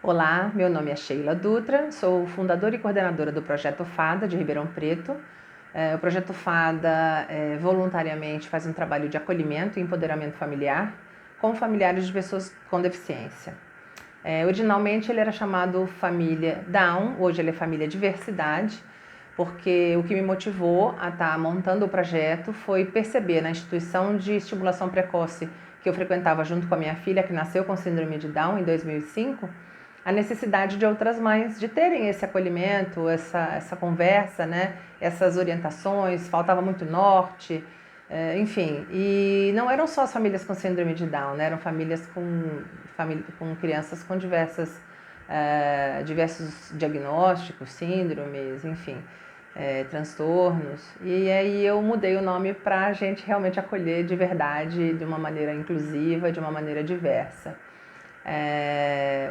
Olá, meu nome é Sheila Dutra, sou fundadora e coordenadora do Projeto FADA de Ribeirão Preto. O Projeto FADA voluntariamente faz um trabalho de acolhimento e empoderamento familiar com familiares de pessoas com deficiência. Originalmente ele era chamado Família Down, hoje ele é Família Diversidade, porque o que me motivou a estar montando o projeto foi perceber na instituição de estimulação precoce que eu frequentava junto com a minha filha, que nasceu com síndrome de Down em 2005, a necessidade de outras mães de terem esse acolhimento, essa conversa, né? Essas orientações, faltava muito norte, enfim. E não eram só as famílias com síndrome de Down, né? Eram famílias com crianças com diversos diagnósticos, síndromes, enfim, transtornos. E aí eu mudei o nome para a gente realmente acolher de verdade, de uma maneira inclusiva, de uma maneira diversa.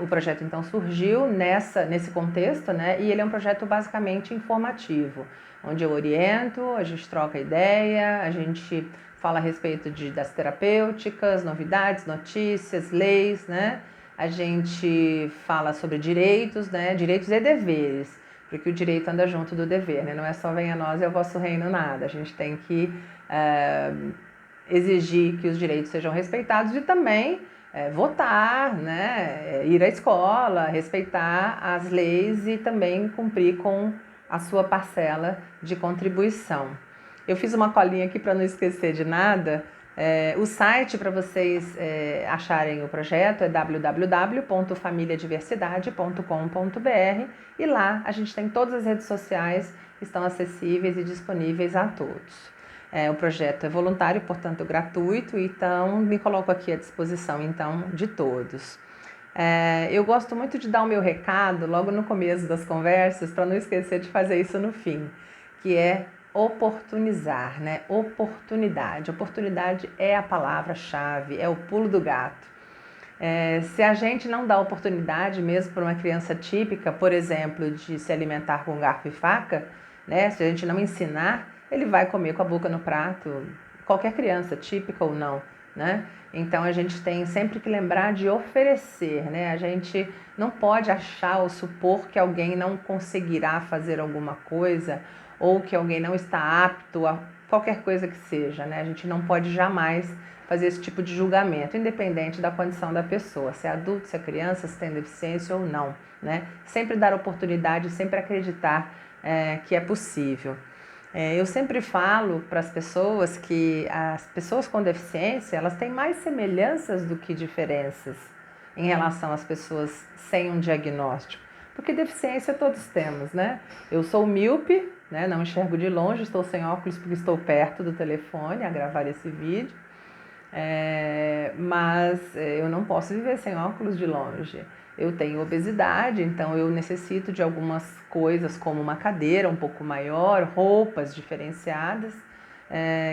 O projeto então surgiu nesse contexto, né? E ele é um projeto basicamente informativo, onde eu oriento, a gente troca ideia, a gente fala a respeito das terapêuticas, novidades, notícias, leis, né? A gente fala sobre direitos, né? Direitos e deveres, porque o direito anda junto do dever, né? Não é só venha a nós e ao vosso reino nada. A gente tem que exigir que os direitos sejam respeitados e também votar, né, ir à escola, respeitar as leis e também cumprir com a sua parcela de contribuição. Eu fiz uma colinha aqui para não esquecer de nada. O site para vocês acharem o projeto é www.familiadiversidade.com.br e lá a gente tem todas as redes sociais que estão acessíveis e disponíveis a todos. O projeto é voluntário, portanto gratuito, então me coloco aqui à disposição então de todos. Eu gosto muito de dar o meu recado logo no começo das conversas, para não esquecer de fazer isso no fim, que é oportunizar, né? Oportunidade. Oportunidade é a palavra-chave, é o pulo do gato. Se a gente não dá oportunidade mesmo para uma criança típica, por exemplo, de se alimentar com garfo e faca, né? Se a gente não ensinar, ele vai comer com a boca no prato, qualquer criança, típica ou não, né? Então a gente tem sempre que lembrar de oferecer, né? A gente não pode achar ou supor que alguém não conseguirá fazer alguma coisa ou que alguém não está apto a qualquer coisa que seja, né? A gente não pode jamais fazer esse tipo de julgamento, independente da condição da pessoa, se é adulto, se é criança, se tem deficiência ou não, né? Sempre dar oportunidade, sempre acreditar que é possível. Eu sempre falo para as pessoas que as pessoas com deficiência, elas têm mais semelhanças do que diferenças em relação às pessoas sem um diagnóstico. Porque deficiência todos temos, né? Eu sou míope, né? Não enxergo de longe, estou sem óculos porque estou perto do telefone a gravar esse vídeo. Mas eu não posso viver sem óculos de longe. Eu tenho obesidade, então eu necessito de algumas coisas como uma cadeira um pouco maior, roupas diferenciadas,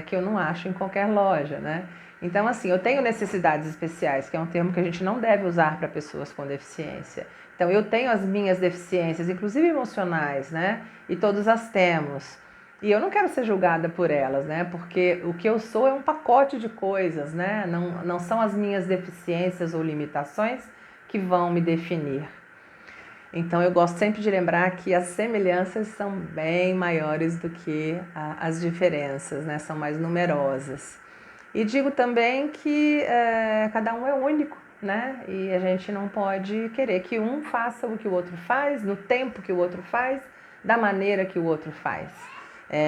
que eu não acho em qualquer loja, né? Então, assim, eu tenho necessidades especiais, que é um termo que a gente não deve usar para pessoas com deficiência. Então, eu tenho as minhas deficiências, inclusive emocionais, né? E todos as temos. E eu não quero ser julgada por elas, né? Porque o que eu sou é um pacote de coisas, né? Não são as minhas deficiências ou limitações que vão me definir. Então eu gosto sempre de lembrar que as semelhanças são bem maiores do que as diferenças, né? São mais numerosas. E digo também que cada um é único, né? E a gente não pode querer que um faça o que o outro faz, no tempo que o outro faz, da maneira que o outro faz.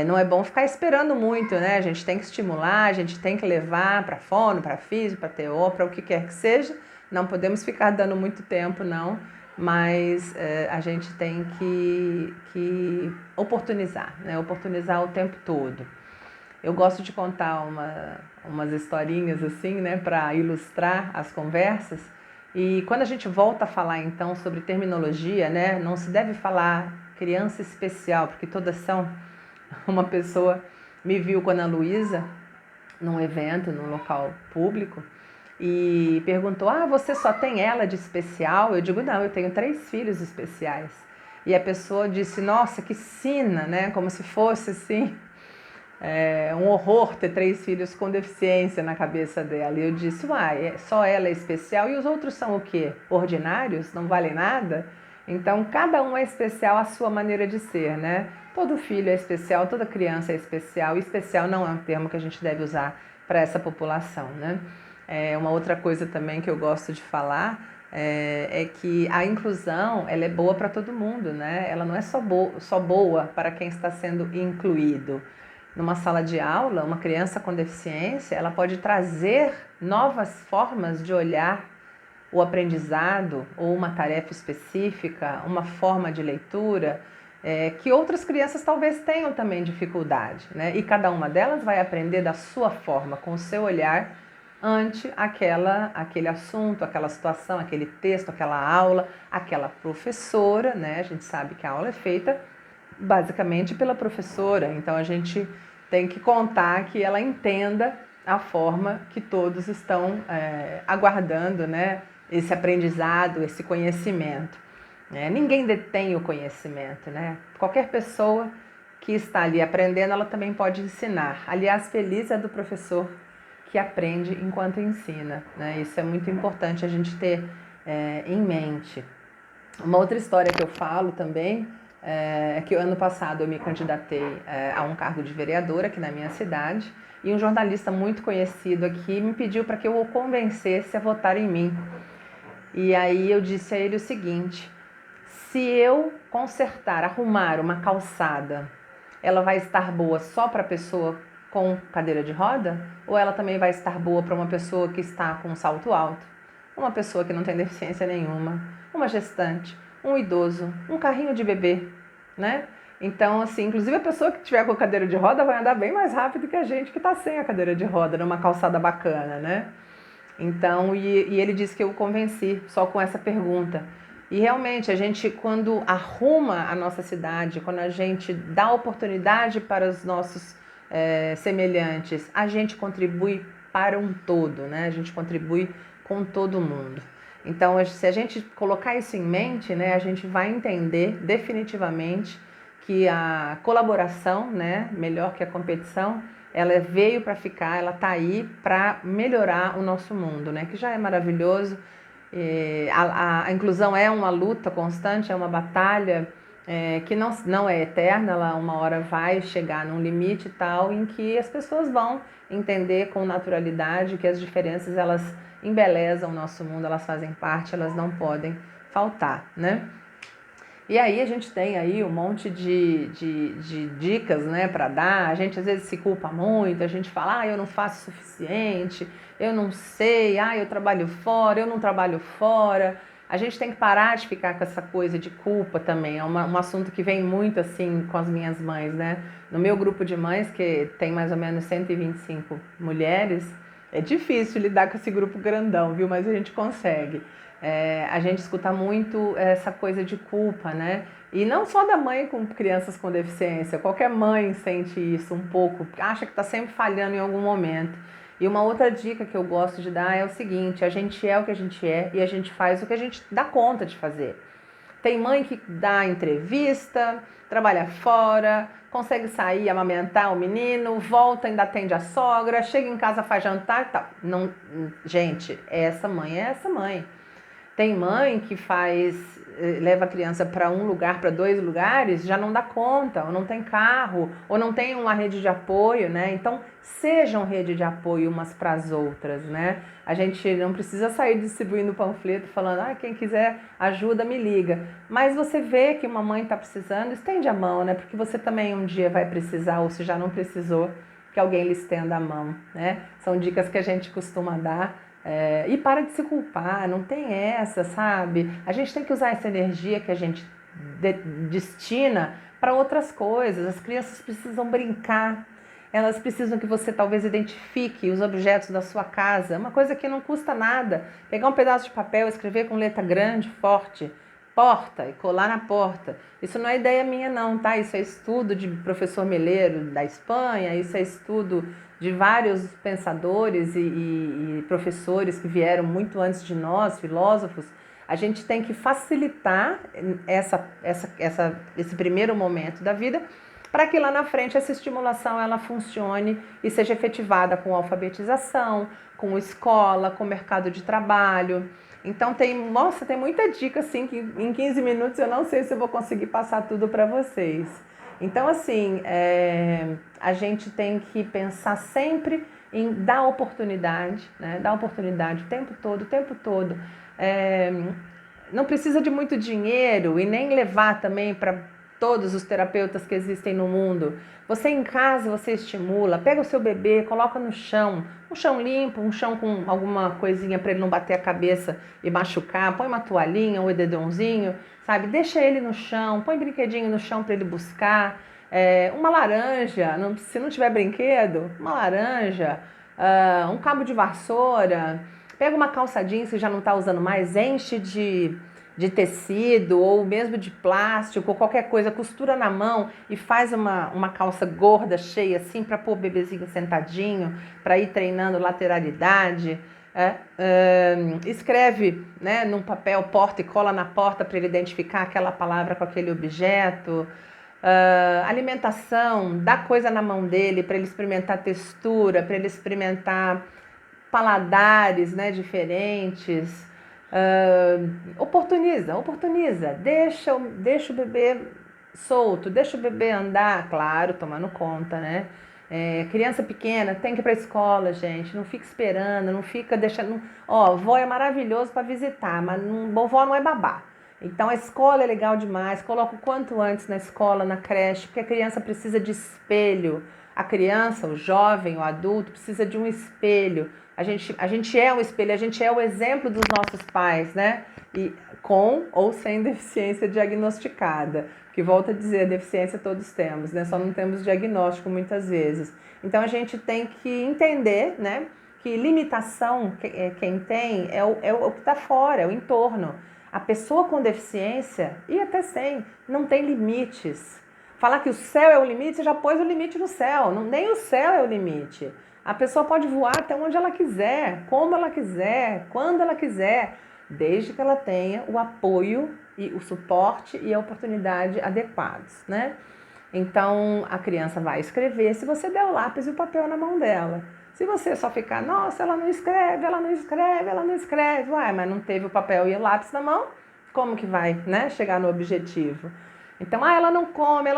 Não é bom ficar esperando muito, né? A gente tem que estimular, a gente tem que levar para fono, para físio, para TO, para o que quer que seja. Não podemos ficar dando muito tempo, não, mas a gente tem que oportunizar, né? Oportunizar o tempo todo. Eu gosto de contar umas historinhas assim, né, para ilustrar as conversas. E quando a gente volta a falar então sobre terminologia, né, não se deve falar criança especial, porque todas são. Uma pessoa me viu com a Ana Luísa num evento, num local público, e perguntou: "Ah, você só tem ela de especial?" Eu digo: "Não, eu tenho 3 filhos especiais." E a pessoa disse: "Nossa, que sina, né? Como se fosse assim é um horror ter 3 filhos com deficiência na cabeça dela. E eu disse, uai, só ela é especial e os outros são o quê? Ordinários? Não valem nada? Então, cada um é especial à sua maneira de ser, né? Todo filho é especial, toda criança é especial. E especial não é um termo que a gente deve usar para essa população, né? Uma outra coisa também que eu gosto de falar é que a inclusão, ela é boa para todo mundo, né? Ela não é só boa para quem está sendo incluído. Numa sala de aula, uma criança com deficiência, ela pode trazer novas formas de olhar o aprendizado ou uma tarefa específica, uma forma de leitura, que outras crianças talvez tenham também dificuldade, né? E cada uma delas vai aprender da sua forma, com o seu olhar, ante aquele assunto, aquela situação, aquele texto, aquela aula, aquela professora, né? A gente sabe que a aula é feita basicamente pela professora, então a gente tem que contar que ela entenda a forma que todos estão aguardando, né? Esse aprendizado, esse conhecimento. Ninguém detém o conhecimento, né? Qualquer pessoa que está ali aprendendo, ela também pode ensinar. Aliás, feliz é do professor que aprende enquanto ensina, né? Isso é muito importante a gente ter em mente. Uma outra história que eu falo também é que ano passado eu me candidatei a um cargo de vereadora aqui na minha cidade e um jornalista muito conhecido aqui me pediu para que eu o convencesse a votar em mim. E aí eu disse a ele o seguinte: se eu consertar, arrumar uma calçada, ela vai estar boa só para a pessoa com cadeira de roda? Ou ela também vai estar boa para uma pessoa que está com um salto alto, uma pessoa que não tem deficiência nenhuma, uma gestante, um idoso, um carrinho de bebê, né? Então, assim, inclusive a pessoa que tiver com a cadeira de roda vai andar bem mais rápido que a gente que está sem a cadeira de roda, numa calçada bacana, né? Então, e ele disse que eu o convenci só com essa pergunta. E realmente, a gente, quando arruma a nossa cidade, quando a gente dá oportunidade para os nossos semelhantes, a gente contribui para um todo, né? A gente contribui com todo mundo. Então, se a gente colocar isso em mente, né, a gente vai entender definitivamente que a colaboração, né, melhor que a competição, ela veio para ficar, ela está aí para melhorar o nosso mundo, né, que já é maravilhoso. A inclusão é uma luta constante, é uma batalha que não é eterna, ela uma hora vai chegar num limite tal em que as pessoas vão entender com naturalidade que as diferenças elas embelezam o nosso mundo, elas fazem parte, elas não podem faltar, né? E aí a gente tem aí um monte de dicas, né, para dar. A gente às vezes se culpa muito, a gente fala, eu não faço o suficiente, eu não sei, eu trabalho fora, eu não trabalho fora. A gente tem que parar de ficar com essa coisa de culpa também. É um assunto que vem muito assim com as minhas mães, né? No meu grupo de mães, que tem mais ou menos 125 mulheres, é difícil lidar com esse grupo grandão, viu? Mas a gente consegue. A gente escuta muito essa coisa de culpa, né? E não só da mãe com crianças com deficiência, qualquer mãe sente isso um pouco, acha que está sempre falhando em algum momento. E uma outra dica que eu gosto de dar é o seguinte: a gente é o que a gente é e a gente faz o que a gente dá conta de fazer. Tem mãe que dá entrevista, trabalha fora, consegue sair, amamentar o menino, volta, ainda atende a sogra, chega em casa, faz jantar e tal. Não, gente, essa mãe é essa mãe. Tem mãe que leva a criança para um lugar, para 2 lugares, já não dá conta, ou não tem carro, ou não tem uma rede de apoio, né? Então, sejam rede de apoio umas para as outras, né? A gente não precisa sair distribuindo panfleto falando, quem quiser ajuda, me liga. Mas você vê que uma mãe está precisando, estende a mão, né? Porque você também um dia vai precisar, ou se já não precisou, que alguém lhe estenda a mão, né? São dicas que a gente costuma dar. E para de se culpar, não tem essa, sabe? A gente tem que usar essa energia que a gente destina para outras coisas. As crianças precisam brincar, elas precisam que você talvez identifique os objetos da sua casa, uma coisa que não custa nada. Pegar um pedaço de papel, escrever com letra grande, forte, porta, e colar na porta. Isso não é ideia minha não, tá? Isso é estudo de professor Meleiro da Espanha, isso é estudo de vários pensadores e professores que vieram muito antes de nós, filósofos. A gente tem que facilitar esse primeiro momento da vida para que lá na frente essa estimulação ela funcione e seja efetivada com alfabetização, com escola, com mercado de trabalho. Então tem muita dica assim que em 15 minutos eu não sei se eu vou conseguir passar tudo para vocês. Então assim, a gente tem que pensar sempre em dar oportunidade, né? Dar oportunidade o tempo todo. Não precisa de muito dinheiro e nem levar também para todos os terapeutas que existem no mundo. Você em casa, você estimula, pega o seu bebê, coloca no chão, um chão limpo, um chão com alguma coisinha para ele não bater a cabeça e machucar, põe uma toalhinha, um edredomzinho, sabe? Deixa ele no chão, põe brinquedinho no chão para ele buscar, uma laranja, se não tiver brinquedo, uma laranja, um cabo de vassoura, pega uma calça jeans que já não está usando mais, enche de tecido ou mesmo de plástico ou qualquer coisa, costura na mão e faz uma calça gorda, cheia assim, para pôr o bebezinho sentadinho, para ir treinando lateralidade. Escreve, né, num papel porta e cola na porta para ele identificar aquela palavra com aquele objeto. Alimentação, dá coisa na mão dele para ele experimentar textura, para ele experimentar paladares, né, diferentes. Oportuniza, deixa o bebê solto, deixa o bebê andar, claro, tomando conta, né? Criança pequena tem que ir para a escola, gente, não fica esperando, não fica deixando. Ó, vó é maravilhoso para visitar, mas vovó não é babá. Então a escola é legal demais, coloca o quanto antes na escola, na creche, porque a criança precisa de espelho. A criança, o jovem, o adulto precisa de um espelho. A gente é um espelho, a gente é o exemplo dos nossos pais, né? E com ou sem deficiência diagnosticada. Que volto a dizer, deficiência todos temos, né? Só não temos diagnóstico muitas vezes. Então a gente tem que entender, né? Que limitação, quem tem, é o que está fora, é o entorno. A pessoa com deficiência, e até sem, não tem limites. Falar que o céu é o limite, você já pôs o limite no céu. Nem o céu é o limite. A pessoa pode voar até onde ela quiser, como ela quiser, quando ela quiser, desde que ela tenha o apoio e o suporte e a oportunidade adequados, né? Então, a criança vai escrever se você der o lápis e o papel na mão dela. Se você só ficar, nossa, ela não escreve, uai, mas não teve o papel e o lápis na mão, como que vai, né, chegar no objetivo? Então, ela não come.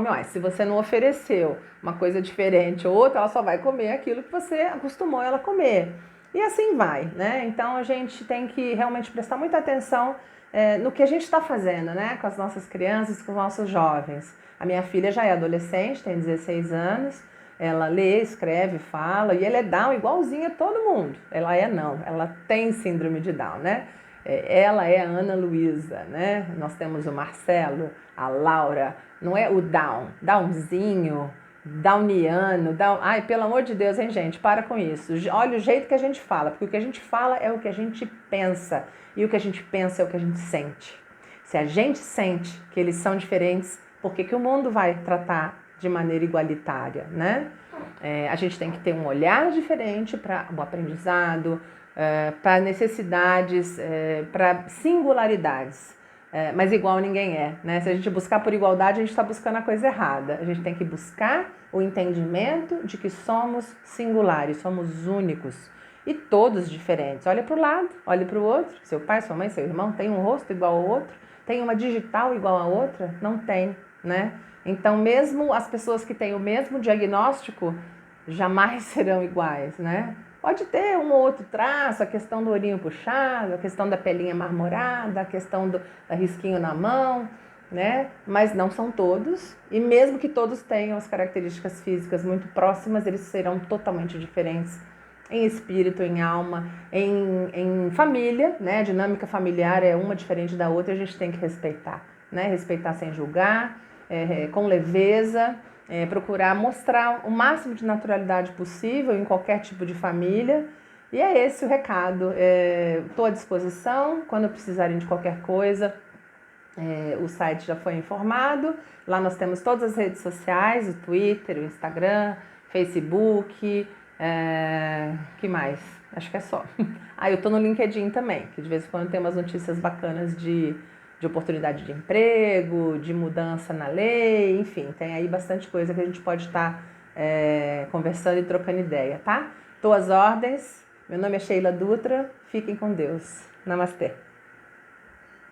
Uai, se você não ofereceu uma coisa diferente ou outra, ela só vai comer aquilo que você acostumou ela a comer. E assim vai, né? Então, a gente tem que realmente prestar muita atenção no que a gente está fazendo, né? Com as nossas crianças, com os nossos jovens. A minha filha já é adolescente, tem 16 anos. Ela lê, escreve, fala, e ela é Down igualzinha a todo mundo. Ela tem síndrome de Down, né? Ela é a Ana Luísa, né? Nós temos o Marcelo, a Laura, não é o Downzinho, Downiano, Ai, pelo amor de Deus, hein, gente? Para com isso. Olha o jeito que a gente fala, porque o que a gente fala é o que a gente pensa, e o que a gente pensa é o que a gente sente. Se a gente sente que eles são diferentes, por que o mundo vai tratar de maneira igualitária, né? A gente tem que ter um olhar diferente para o aprendizado, para necessidades, para singularidades, mas igual ninguém é, né? Se a gente buscar por igualdade, a gente está buscando a coisa errada. A gente tem que buscar o entendimento de que somos singulares, somos únicos e todos diferentes. Olha para o lado, olha para o outro. Seu pai, sua mãe, seu irmão tem um rosto igual ao outro? Tem uma digital igual a outra? Não tem, né? Então, mesmo as pessoas que têm o mesmo diagnóstico jamais serão iguais, né? Pode ter um ou outro traço, a questão do olhinho puxado, a questão da pelinha marmorada, a questão do risquinho na mão, né? Mas não são todos, e mesmo que todos tenham as características físicas muito próximas, eles serão totalmente diferentes em espírito, em alma, em família, né? A dinâmica familiar é uma diferente da outra e a gente tem que respeitar, né? Respeitar sem julgar, com leveza, procurar mostrar o máximo de naturalidade possível em qualquer tipo de família. E é esse o recado. Estou à disposição quando precisarem de qualquer coisa. O site já foi informado. Lá nós temos todas as redes sociais, o Twitter, o Instagram, Facebook, que mais? Acho que é só. Eu estou no LinkedIn também, que de vez em quando tem umas notícias bacanas de de oportunidade de emprego, de mudança na lei, enfim, tem aí bastante coisa que a gente pode estar conversando e trocando ideia, tá? Tô às ordens, meu nome é Sheila Dutra, fiquem com Deus. Namastê.